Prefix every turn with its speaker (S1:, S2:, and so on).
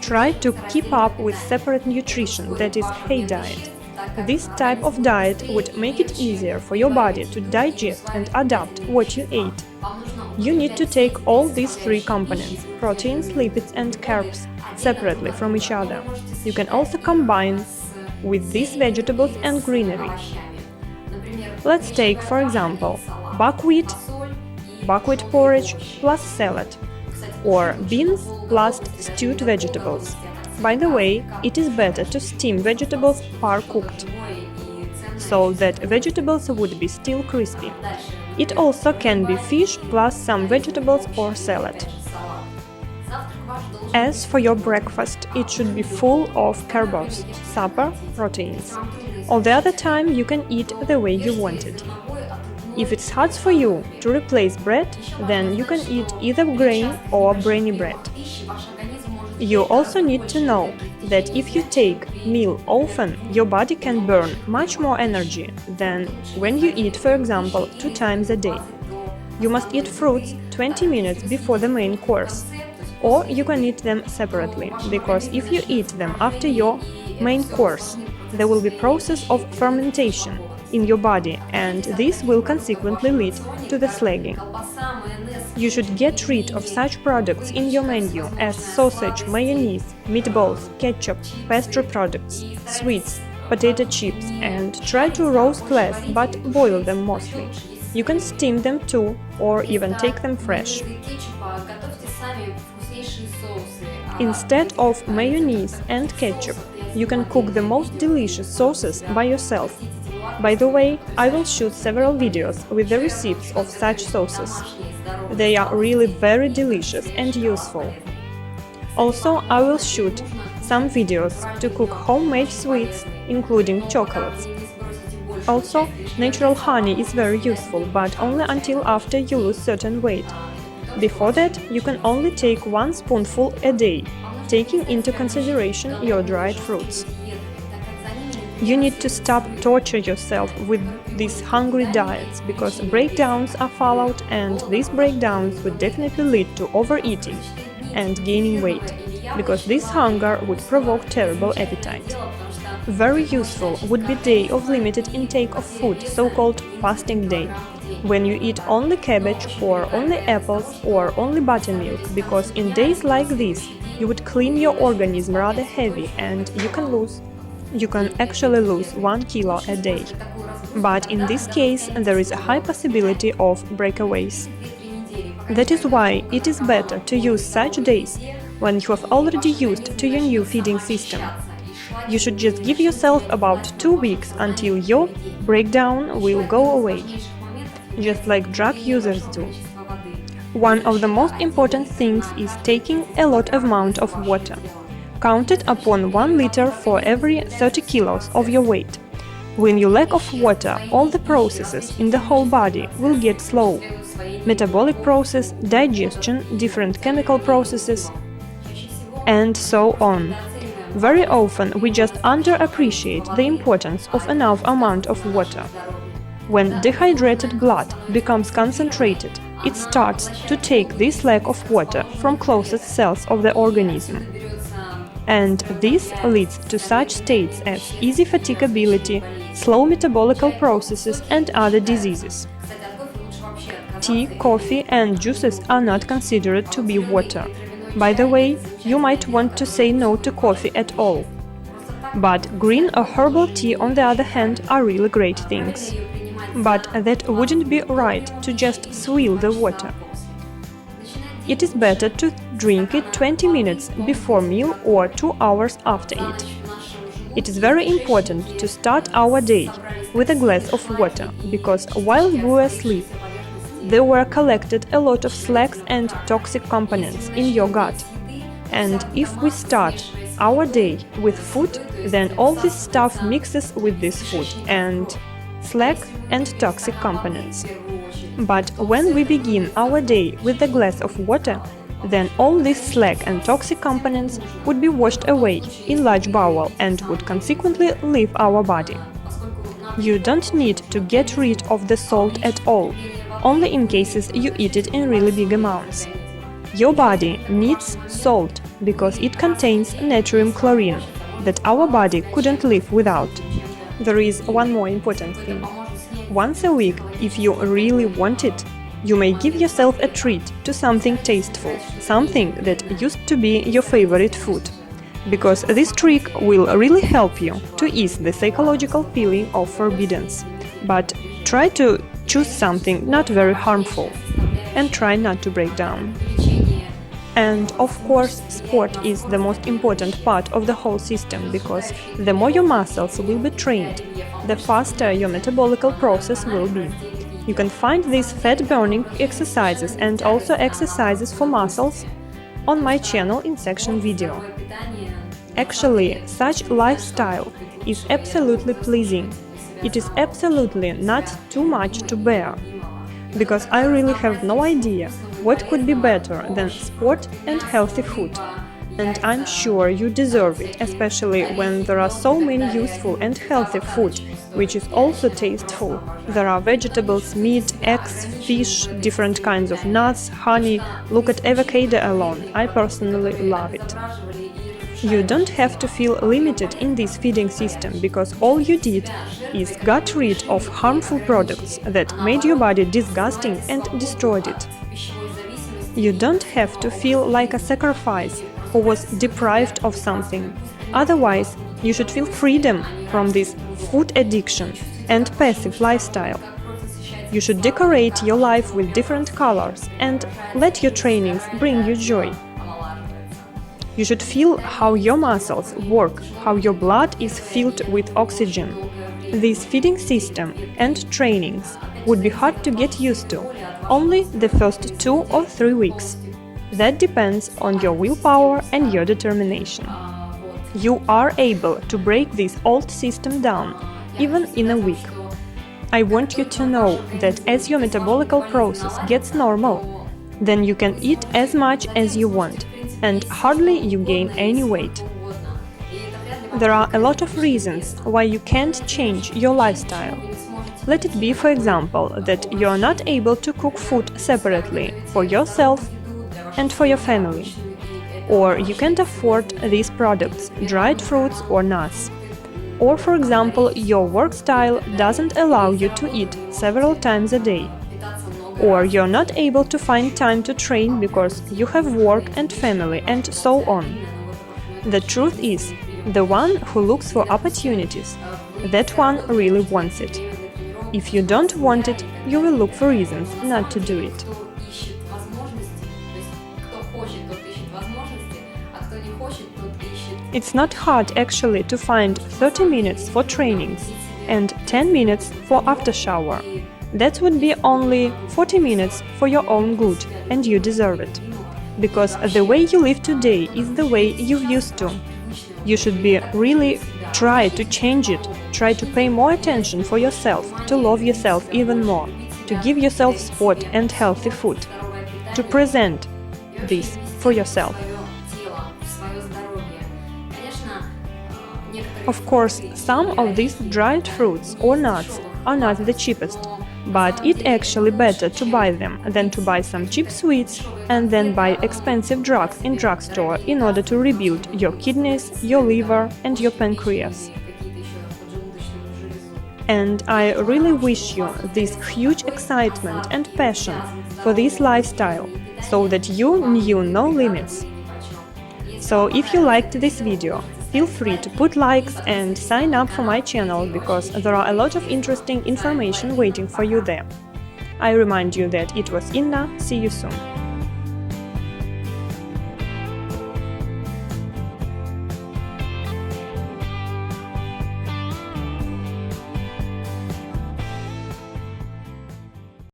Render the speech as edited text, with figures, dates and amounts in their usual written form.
S1: Try to keep up with separate nutrition, that is, hay diet. This type of diet would make it easier for your body to digest and adapt what you ate. You need to take all these three components, proteins, lipids and carbs, separately from each other. You can also combine with these vegetables and greenery. Let's take, for example, buckwheat porridge plus salad, or beans plus stewed vegetables. By the way, it is better to steam vegetables par-cooked, so that vegetables would be still crispy. It also can be fish plus some vegetables or salad. As for your breakfast, it should be full of carbs, supper, proteins. All the other time you can eat the way you want it. If it's hard for you to replace bread, then you can eat either grain or brainy bread. You also need to know that if you take meal often, your body can burn much more energy than when you eat, for example, 2 times a day. You must eat fruits 20 minutes before the main course, or you can eat them separately, because if you eat them after your main course, there will be process of fermentation in your body, and this will consequently lead to the slagging. You should get rid of such products in your menu as sausage, mayonnaise, meatballs, ketchup, pastry products, sweets, potato chips, and try to roast less but boil them mostly. You can steam them too, or even take them fresh. Instead of mayonnaise and ketchup, you can cook the most delicious sauces by yourself. By the way, I will shoot several videos with the recipes of such sauces. They are really very delicious and useful. Also, I will shoot some videos to cook homemade sweets, including chocolates. Also, natural honey is very useful, but only until after you lose certain weight. Before that, you can only take 1 spoonful a day, taking into consideration your dried fruits. You need to stop torturing yourself with these hungry diets, because breakdowns are followed, and these breakdowns would definitely lead to overeating and gaining weight, because this hunger would provoke terrible appetite. Very useful would be day of limited intake of food, so-called fasting day, when you eat only cabbage or only apples or only buttermilk, because in days like this you would clean your organism rather heavy and you can actually lose 1 kilo a day. But in this case, there is a high possibility of breakaways. That is why it is better to use such days when you have already used to your new feeding system. You should just give yourself about 2 weeks until your breakdown will go away, just like drug users do. One of the most important things is taking a lot of amount of water. Count it upon 1 liter for every 30 kilos of your weight. When you lack of water, all the processes in the whole body will get slow. Metabolic process, digestion, different chemical processes, and so on. Very often we just underappreciate the importance of enough amount of water. When dehydrated blood becomes concentrated, it starts to take this lack of water from closest cells of the organism. And this leads to such states as easy fatigability, slow metabolical processes and other diseases. Tea, coffee and juices are not considered to be water. By the way, you might want to say no to coffee at all. But green or herbal tea, on the other hand, are really great things. But that wouldn't be right to just swill the water. It is better to drink it 20 minutes before meal or 2 hours after it. It is very important to start our day with a glass of water, because while we were asleep, there were collected a lot of slacks and toxic components in your gut. And if we start our day with food, then all this stuff mixes with this food and slack and toxic components. But when we begin our day with a glass of water, then all this slack and toxic components would be washed away in large bowel and would consequently leave our body. You don't need to get rid of the salt at all, only in cases you eat it in really big amounts. Your body needs salt because it contains natrium chlorine that our body couldn't live without. There is one more important thing. Once a week, if you really want it, you may give yourself a treat to something tasteful, something that used to be your favorite food. Because this trick will really help you to ease the psychological feeling of forbiddance. But try to choose something not very harmful and try not to break down. And of course, sport is the most important part of the whole system, because the more your muscles will be trained, the faster your metabolic process will be. You can find these fat-burning exercises and also exercises for muscles on my channel in section video. Actually, such lifestyle is absolutely pleasing. It is absolutely not too much to bear. Because I really have no idea what could be better than sport and healthy food. And I'm sure you deserve it, especially when there are so many useful and healthy food, which is also tasteful. There are vegetables, meat, eggs, fish, different kinds of nuts, honey. Look at avocado alone. I personally love it. You don't have to feel limited in this feeding system, because all you did is got rid of harmful products that made your body disgusting and destroyed it. You don't have to feel like a sacrifice who was deprived of something. Otherwise, you should feel freedom from this food addiction and passive lifestyle. You should decorate your life with different colors and let your trainings bring you joy. You should feel how your muscles work, how your blood is filled with oxygen. This feeding system and trainings would be hard to get used to, only the first 2 or 3 weeks. That depends on your willpower and your determination. You are able to break this old system down, even in a week. I want you to know that as your metabolic process gets normal, then you can eat as much as you want, and hardly you gain any weight. There are a lot of reasons why you can't change your lifestyle. Let it be, for example, that you are not able to cook food separately for yourself and for your family. Or you can't afford these products, dried fruits or nuts. Or, for example, your work style doesn't allow you to eat several times a day. Or you're not able to find time to train because you have work and family and so on. The truth is, the one who looks for opportunities, that one really wants it. If you don't want it, you will look for reasons not to do it. It's not hard actually to find 30 minutes for trainings and 10 minutes for after shower. That would be only 40 minutes for your own good, and you deserve it. Because the way you live today is the way you used to. You should be really try to change it, try to pay more attention for yourself, to love yourself even more, to give yourself sport and healthy food, to present this for yourself. Of course, some of these dried fruits or nuts are not the cheapest, but it's actually better to buy them than to buy some cheap sweets and then buy expensive drugs in drugstore in order to rebuild your kidneys, your liver and your pancreas. And I really wish you this huge excitement and passion for this lifestyle, so that you knew no limits. So if you liked this video, feel free to put likes and sign up for my channel, because there are a lot of interesting information waiting for you there. I remind you that it was Inna. See you soon.